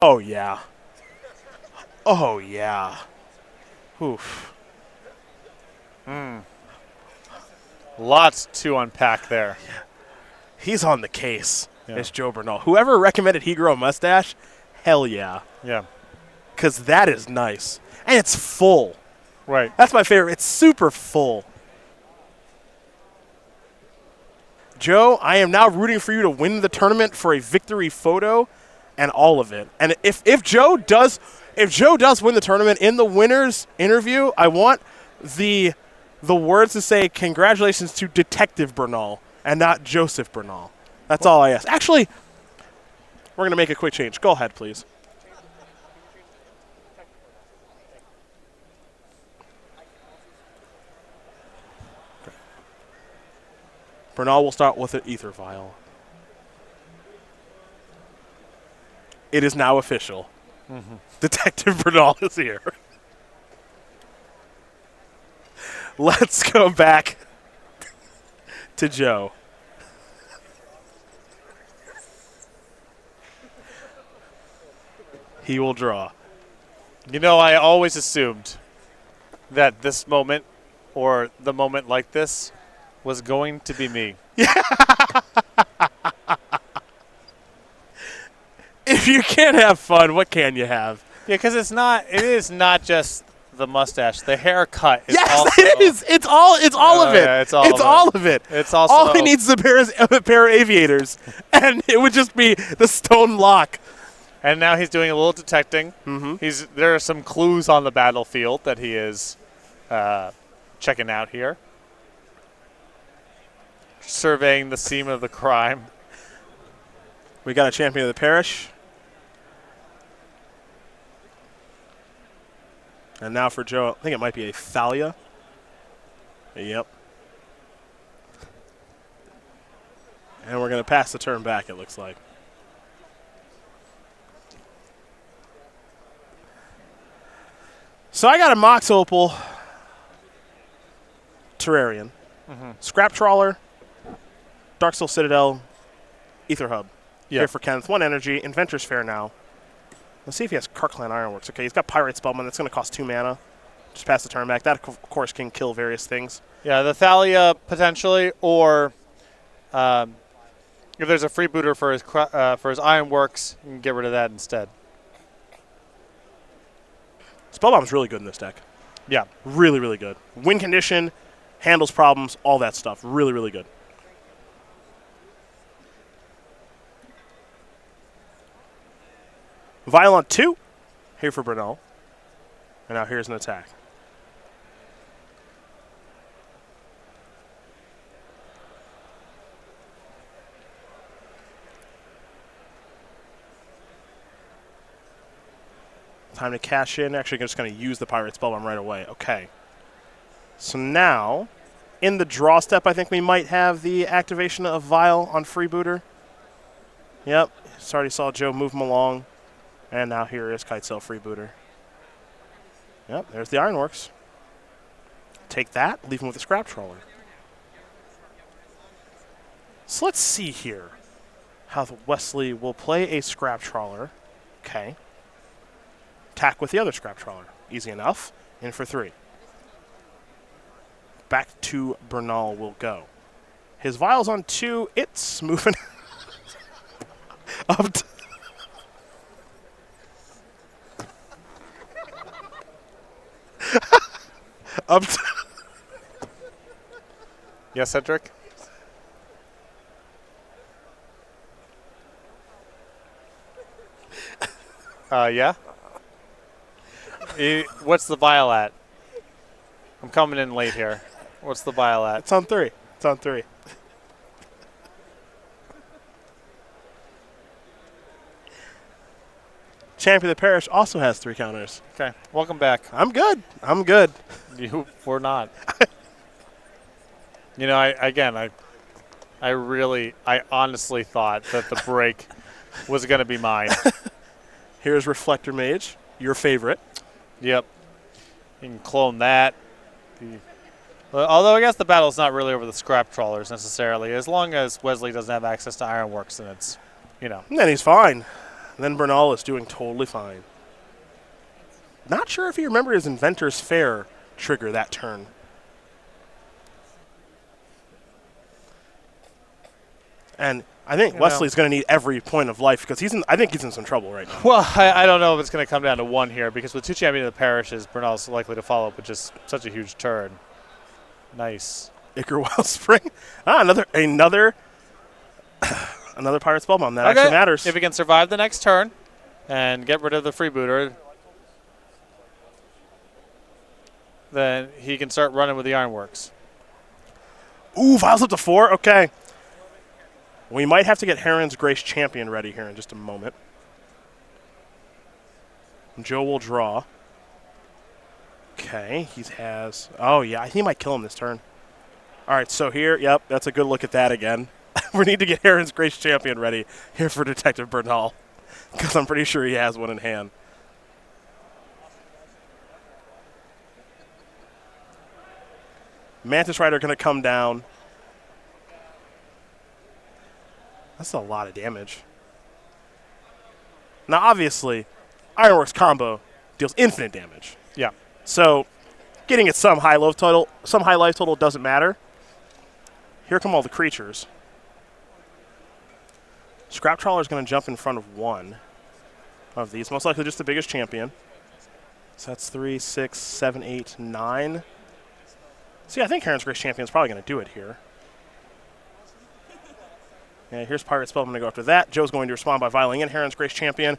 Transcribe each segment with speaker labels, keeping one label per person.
Speaker 1: Oh, yeah. Oh, yeah. Oof.
Speaker 2: Lots to unpack there.
Speaker 1: He's on the case.
Speaker 2: Yeah.
Speaker 1: It's Joe Bernal. Whoever recommended he grow a mustache, hell yeah.
Speaker 2: Yeah.
Speaker 1: Because that is nice. And it's full.
Speaker 2: Right.
Speaker 1: That's my favorite. It's super full. Joe, I am now rooting for you to win the tournament for a victory photo and all of it. And if Joe does win the tournament in the winner's interview, I want the words to say congratulations to Detective Bernal and not Joseph Bernal. That's all I ask. Actually, we're going to make a quick change. Go ahead, please. Bernal will start with an ether vial. It is now official. Detective Bernal is here. Let's go back to Joe. He will draw.
Speaker 2: You know, I always assumed that this moment or the moment like this was going to be me.
Speaker 1: If you can't have fun, what can you have?
Speaker 2: Yeah, because it is not just the mustache. The haircut is
Speaker 1: Yes,
Speaker 2: also.
Speaker 1: it is. It's all of it.
Speaker 2: Yeah, it's all
Speaker 1: of it.
Speaker 2: It's also.
Speaker 1: All he needs is a pair of aviators, and it would just be the stone lock.
Speaker 2: And now he's doing a little detecting. There are some clues on the battlefield that he is checking out here. Surveying the scene of the crime.
Speaker 1: We got a champion of the parish. And now for Joe, I think it might be a Thalia. Yep. And we're going to pass the turn back, it looks like. So I got a Mox Opal Terrarian, Scrap Trawler, Darksteel Citadel, Ether Hub. Here for Kenneth. 1 energy, Inventor's Fair now. Let's see if he has Karkland Ironworks. Okay, he's got Pirate Spellman. That's going to cost 2 mana. Just pass the turn back. That, of course, can kill various things.
Speaker 2: Yeah, the Thalia potentially, or if there's a freebooter for his Ironworks, you can get rid of that instead.
Speaker 1: Spellbomb's really good in this deck.
Speaker 2: Yeah.
Speaker 1: Really, really good. Win condition, handles problems, all that stuff. Really, really good. Violent 2, here for Bernal. And now here's an attack. Time to cash in. Actually, I'm just going to use the Pirate Spellbomb right away. Okay. So now, in the draw step, I think we might have the activation of Vial on Freebooter. Yep. Already saw Joe move him along. And now here is Kitesail Freebooter. Yep, there's the Ironworks. Take that, leave him with a Scrap Trawler. So let's see here how the Wesley will play a Scrap Trawler. Okay. Attack with the other Scrap Trawler. Easy enough. In for 3. Back to Bernal will go. His Vial's on 2. It's moving up to up to
Speaker 2: Yes, Cedric? Yeah? What's the vial at? I'm coming in late here. What's the vial at?
Speaker 1: It's on 3. It's on 3. Champion of the Parish also has 3 counters.
Speaker 2: Okay, welcome back.
Speaker 1: I'm good. I'm good.
Speaker 2: You were not. You know, I honestly thought that the break was going to be mine.
Speaker 1: Here's Reflector Mage, your favorite.
Speaker 2: Yep. You can clone that. Although I guess the battle's not really over the Scrap Trawlers necessarily. As long as Wesley doesn't have access to Ironworks, then it's, you know.
Speaker 1: Then he's fine. And then Bernal is doing totally fine. Not sure if he remembered his Inventor's Fair trigger that turn. And I think Wesley's going to need every point of life because I think he's in some trouble right now.
Speaker 2: Well, I don't know if it's going to come down to one here because with 2 champions of the parishes, Bernal's likely to follow up with just such a huge turn. Nice.
Speaker 1: Ichor Wellspring. Another Pirate Spellbomb. That actually matters.
Speaker 2: If he can survive the next turn and get rid of the freebooter, then he can start running with the Ironworks.
Speaker 1: Ooh, Vials up to 4. Okay. We might have to get Heron's Grace Champion ready here in just a moment. Joe will draw. Okay, he has... Oh, yeah, he might kill him this turn. All right, so here, yep, that's a good look at that again. We need to get Heron's Grace Champion ready here for Detective Bernal because I'm pretty sure he has one in hand. Mantis Rider going to come down. That's a lot of damage. Now, obviously, Ironworks combo deals infinite damage.
Speaker 2: Yeah.
Speaker 1: So, getting it some high life total doesn't matter. Here come all the creatures. Scrap Trawler is going to jump in front of one of these, most likely just the biggest champion. So that's 3, 6, 7, 8, 9. See, I think Heron's Grace Champion is probably going to do it here. Yeah, here's Pirate Spell. I'm going to go after that. Joe's going to respond by vialing in Heron's Grace Champion.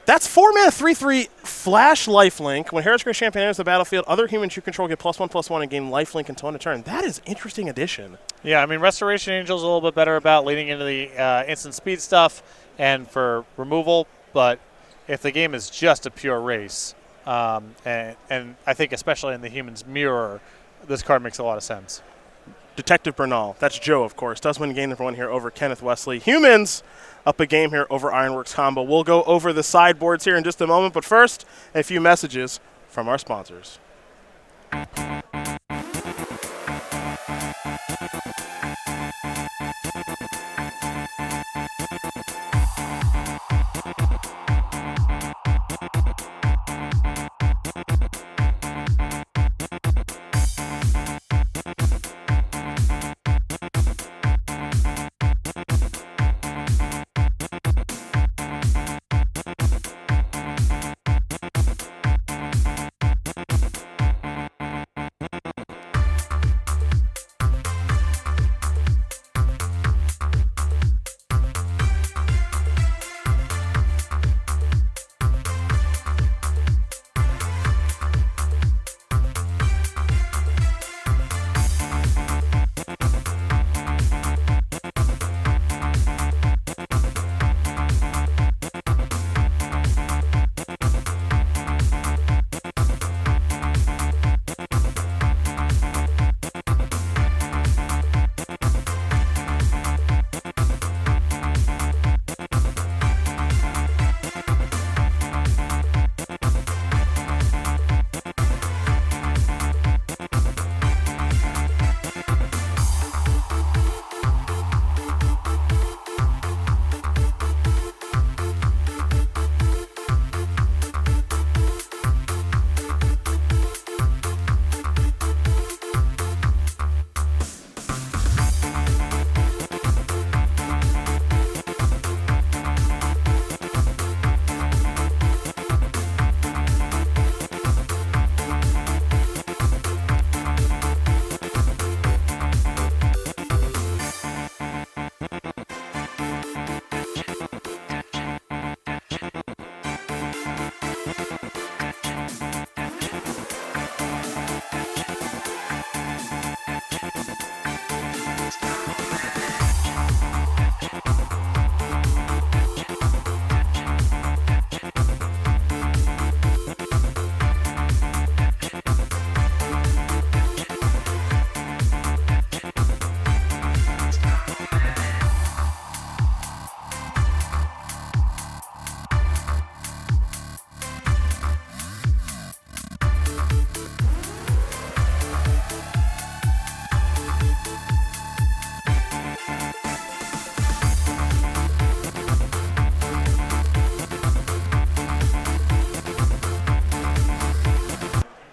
Speaker 1: That's 4 mana, 3/3 Flash Lifelink. When Heron's Grace Champion enters the battlefield, other humans you control get +1/+1 and gain Lifelink until end of turn. That is an interesting addition.
Speaker 2: Yeah, I mean, Restoration Angel's a little bit better about leading into the instant speed stuff and for removal, but if the game is just a pure race, and I think especially in the Human's Mirror, this card makes a lot of sense.
Speaker 1: Detective Bernal, that's Joe, of course, does win game number 1 here over Kenneth Wesley. Humans up a game here over Ironworks combo. We'll go over the sideboards here in just a moment, but first, a few messages from our sponsors.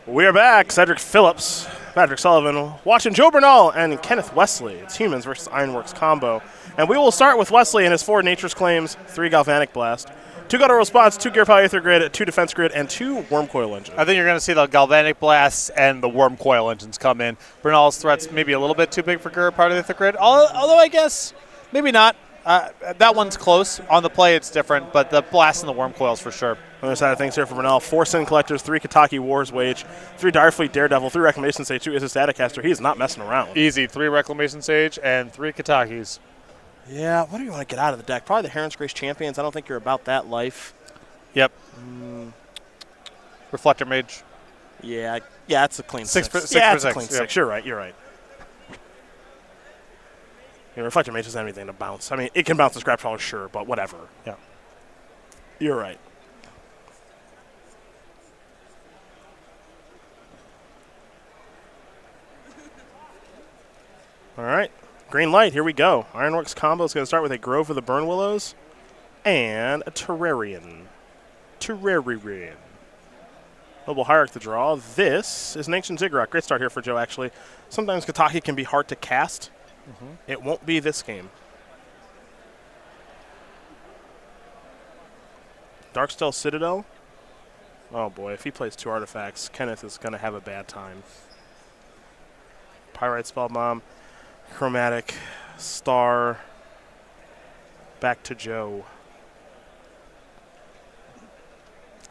Speaker 1: We're back. Cedric Phillips, Patrick Sullivan, watching Joe Bernal and Kenneth Wesley. It's Humans versus Ironworks combo. And we will start with Wesley and his 4 Nature's Claims, 3 Galvanic Blast, 2 Guttural Response, 2 Gear Power Aether Grid, 2 Defense Grid, and 2 Worm Coil Engines.
Speaker 2: I think you're going to see the Galvanic Blasts and the Worm Coil Engines come in. Bernal's threat's maybe a little bit too big for Gear Power Aether Grid, although I guess maybe not. That one's close. On the play, it's different, but the Blast and the Worm Coils for sure.
Speaker 1: Other side of things here for Bernal, 4 Sin Collectors, 3 Kataki War's Wage, 3 Direfleet Daredevil, 3 Reclamation Sage, 2 Isis Staticaster. He's not messing around.
Speaker 2: Easy. 3 Reclamation Sage and 3 Katakis.
Speaker 1: Yeah, what do you want to get out of the deck? Probably the Heron's Grace Champions. I don't think you're about that life.
Speaker 2: Yep. Reflector Mage.
Speaker 1: Yeah, it's a clean 6.
Speaker 2: Six
Speaker 1: Yeah,
Speaker 2: for
Speaker 1: it's a
Speaker 2: 6.
Speaker 1: clean
Speaker 2: Yep.
Speaker 1: 6. You're right. Yeah, Reflector Mage doesn't have anything to bounce. I mean, it can bounce the Scrap Trawler, sure, but whatever.
Speaker 2: Yeah.
Speaker 1: You're right. All right. Green light. Here we go. Ironworks combo is going to start with a Grove of the Burn Willows and a Terrarian. Noble Hierarch to draw. This is an Ancient Ziggurat. Great start here for Joe, actually. Sometimes Kataki can be hard to cast. It won't be this game. Darksteel Citadel. Oh boy, if he plays 2 artifacts, Kenneth is going to have a bad time. Pyrite Spellbomb, Chromatic, Star, back to Joe.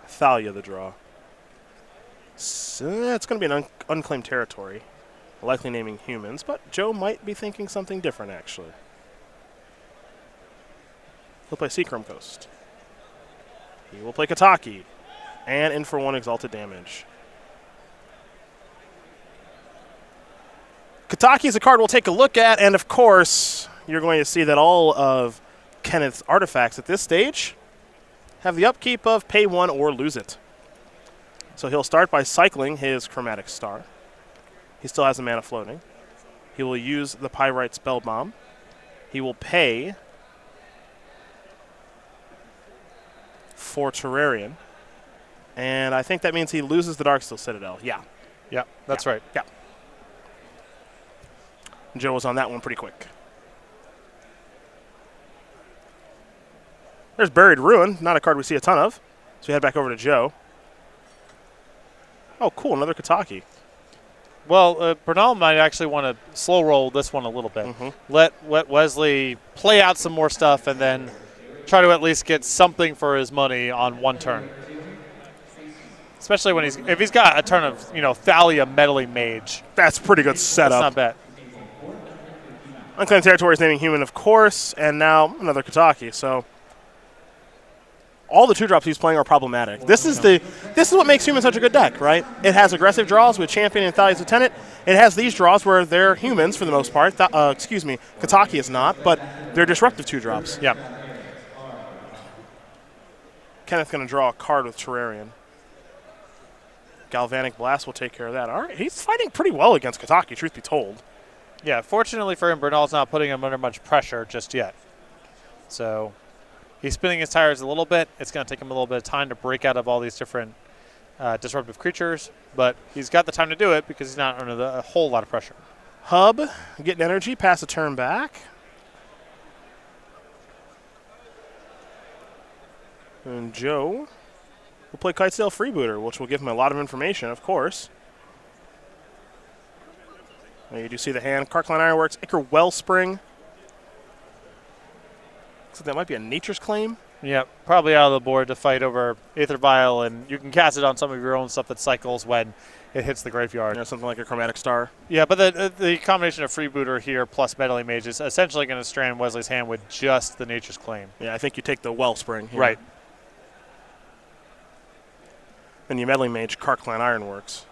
Speaker 1: Thalia the draw. So it's going to be an unclaimed territory. Likely naming Humans, but Joe might be thinking something different, actually. He'll play Seachrome Coast. He will play Kataki. And in for 1 Exalted Damage. Kataki is a card we'll take a look at, and of course, you're going to see that all of Kenneth's artifacts at this stage have the upkeep of pay 1 or lose it. So he'll start by cycling his Chromatic Star. He still has a mana floating. He will use the Pyrite Spellbomb. He will pay for Terrarian. And I think that means he loses the Darksteel Citadel. Yeah.
Speaker 2: Yeah, that's right.
Speaker 1: Yeah. Joe was on that one pretty quick. There's Buried Ruin, not a card we see a ton of. So we head back over to Joe. Oh, cool, another Kataki.
Speaker 2: Well, Bernal might actually want to slow roll this one a little bit. Let Wesley play out some more stuff and then try to at least get something for his money on 1 turn. Especially when if he's got a turn of Thalia Meddling Mage.
Speaker 1: That's a pretty good setup.
Speaker 2: That's not bad.
Speaker 1: Unclaimed Territory is naming Human, of course, and now another Kataki. So all the 2-drops he's playing are problematic. This is what makes Human such a good deck, right? It has aggressive draws with Champion and Thalia's Lieutenant. It has these draws where they're Humans for the most part. Kataki is not, but they're disruptive 2-drops.
Speaker 2: Yeah.
Speaker 1: Kenneth going to draw a card with Terrarian. Galvanic Blast will take care of that. All right, he's fighting pretty well against Kataki, truth be told.
Speaker 2: Yeah, fortunately for him, Bernal's not putting him under much pressure just yet. So he's spinning his tires a little bit. It's going to take him a little bit of time to break out of all these different disruptive creatures, but he's got the time to do it because he's not under a whole lot of pressure.
Speaker 1: Hub, getting energy, pass a turn back. And Joe will play Kitesail Freebooter, which will give him a lot of information, of course. Now you do see the hand. Carkline Ironworks, Ichor Wellspring. Looks like that might be a Nature's Claim.
Speaker 2: Yeah, probably out of the board to fight over Aether Vial, and you can cast it on some of your own stuff that cycles when it hits the graveyard.
Speaker 1: Something like a Chromatic Star.
Speaker 2: Yeah, but the combination of Freebooter here plus Meddling Mage is essentially going to strand Wesley's hand with just the Nature's Claim.
Speaker 1: Yeah, I think you take the Wellspring here.
Speaker 2: Right.
Speaker 1: And you Meddling Mage, Carkline Ironworks.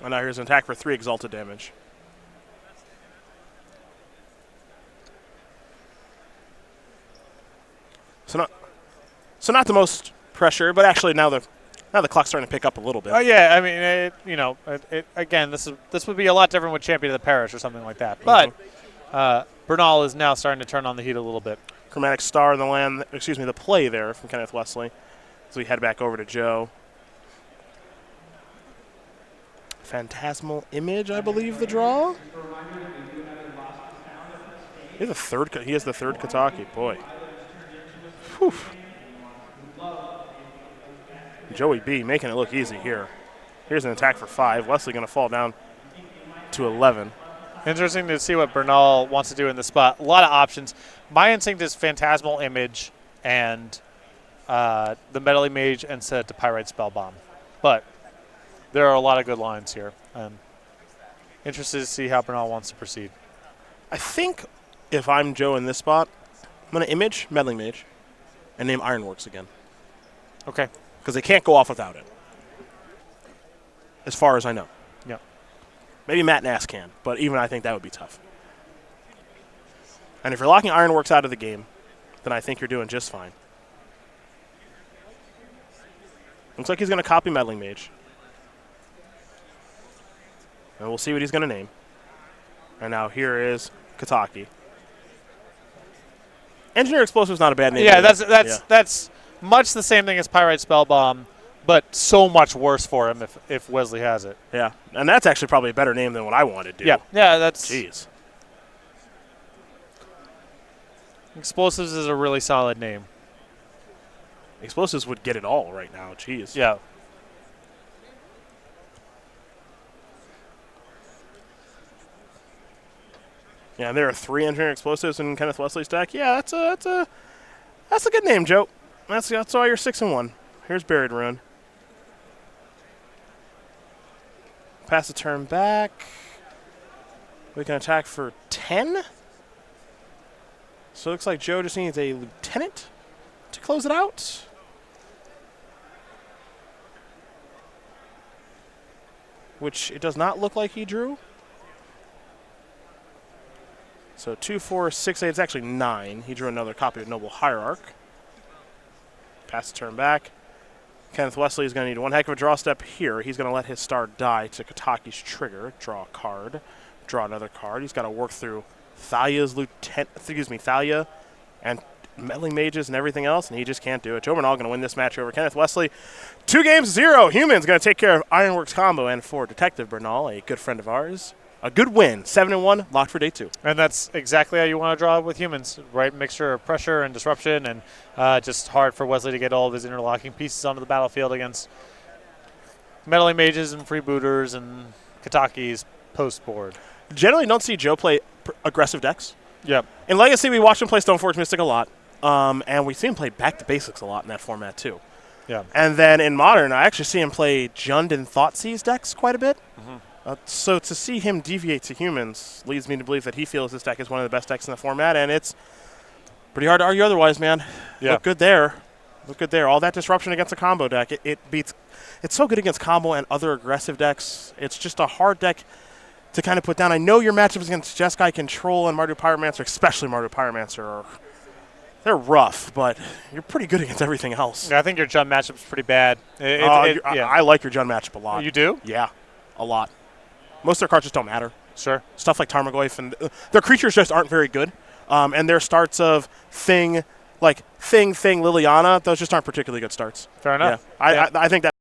Speaker 1: And now here's an attack for 3 Exalted Damage. So not the most pressure, but actually now Now the clock's starting to pick up a little bit.
Speaker 2: Oh yeah, I mean, again, this would be a lot different with Champion of the Parish or something like that. But Bernal is now starting to turn on the heat a little bit.
Speaker 1: Chromatic Star in the land, the play there from Kenneth Wesley. So we head back over to Joe. Phantasmal Image, I believe, the draw. He has the third Kataki, boy. Whew. Joey B making it look easy here. Here's an attack for 5. Wesley going to fall down to 11.
Speaker 2: Interesting to see what Bernal wants to do in the spot. A lot of options. My instinct is Phantasmal Image and the Meddling Mage and set it to Pyrite Spellbomb. But there are a lot of good lines here. I'm interested to see how Bernal wants to proceed.
Speaker 1: I think if I'm Joe in this spot, I'm going to Image Meddling Mage and name Ironworks again.
Speaker 2: Okay.
Speaker 1: Because they can't go off without it, as far as I know.
Speaker 2: Yep.
Speaker 1: Maybe Matt Nass can, but even I think that would be tough. And if you're locking Ironworks out of the game, then I think you're doing just fine. Looks like he's going to copy Meddling Mage. And we'll see what he's going to name. And now here is Kataki. Engineer Explosive's not a bad name.
Speaker 2: Yeah, that's much the same thing as Pyrite Spellbomb, but so much worse for him if Wesley has it.
Speaker 1: Yeah, and that's actually probably a better name than what I wanted to do.
Speaker 2: Yeah, that's...
Speaker 1: Jeez.
Speaker 2: Explosives is a really solid name.
Speaker 1: Explosives would get it all right now. Jeez.
Speaker 2: Yeah.
Speaker 1: Yeah, and there are 3 Engineering Explosives in Kenneth Wesley's deck. Yeah, that's a good name, Joe. That's why you're 6-1. Here's Buried Ruin. Pass the turn back. We can attack for 10. So it looks like Joe just needs a Lieutenant to close it out. Which it does not look like he drew. So 2, 4, 6, 8. It's actually 9. He drew another copy of Noble Hierarch. Pass the turn back. Kenneth Wesley is going to need one heck of a draw step here. He's going to let his star die to Kataki's trigger. Draw a card. Draw another card. He's got to work through Thalia and Meddling Mages and everything else, and he just can't do it. Joe Bernal going to win this match over Kenneth Wesley. 2-0. Humans going to take care of Ironworks combo, and for Detective Bernal, a good friend of ours, a good win. 7-1, locked for day 2.
Speaker 2: And that's exactly how you want to draw with humans, right? Mixture of pressure and disruption, and just hard for Wesley to get all of his interlocking pieces onto the battlefield against Meddling Mages and Freebooters and Kataki's post board.
Speaker 1: Generally don't see Joe play aggressive decks.
Speaker 2: Yep.
Speaker 1: In Legacy, we watch him play Stoneforge Mystic a lot, and we see him play Back to Basics a lot in that format too.
Speaker 2: Yeah.
Speaker 1: And then in Modern, I actually see him play Jund and Thoughtseize decks quite a bit.
Speaker 2: Mm-hmm.
Speaker 1: So to see him deviate to humans leads me to believe that he feels this deck is one of the best decks in the format, and it's pretty hard to argue otherwise, man.
Speaker 2: Yeah.
Speaker 1: Look good there. Look good there. All that disruption against a combo deck, it beats. It's so good against combo and other aggressive decks. It's just a hard deck to kind of put down. I know your matchups against Jeskai Control and Mardu Pyromancer, especially Mardu Pyromancer, they're rough, but you're pretty good against everything else.
Speaker 2: Yeah, I think your Jund matchup's pretty bad.
Speaker 1: I like your Jund matchup a lot.
Speaker 2: You do?
Speaker 1: Yeah, a lot. Most of their cards just don't matter.
Speaker 2: Sure.
Speaker 1: Stuff like Tarmogoyf, and their creatures just aren't very good. And their starts of Thing, Liliana, those just aren't particularly good starts.
Speaker 2: Fair enough.
Speaker 1: Yeah. I think that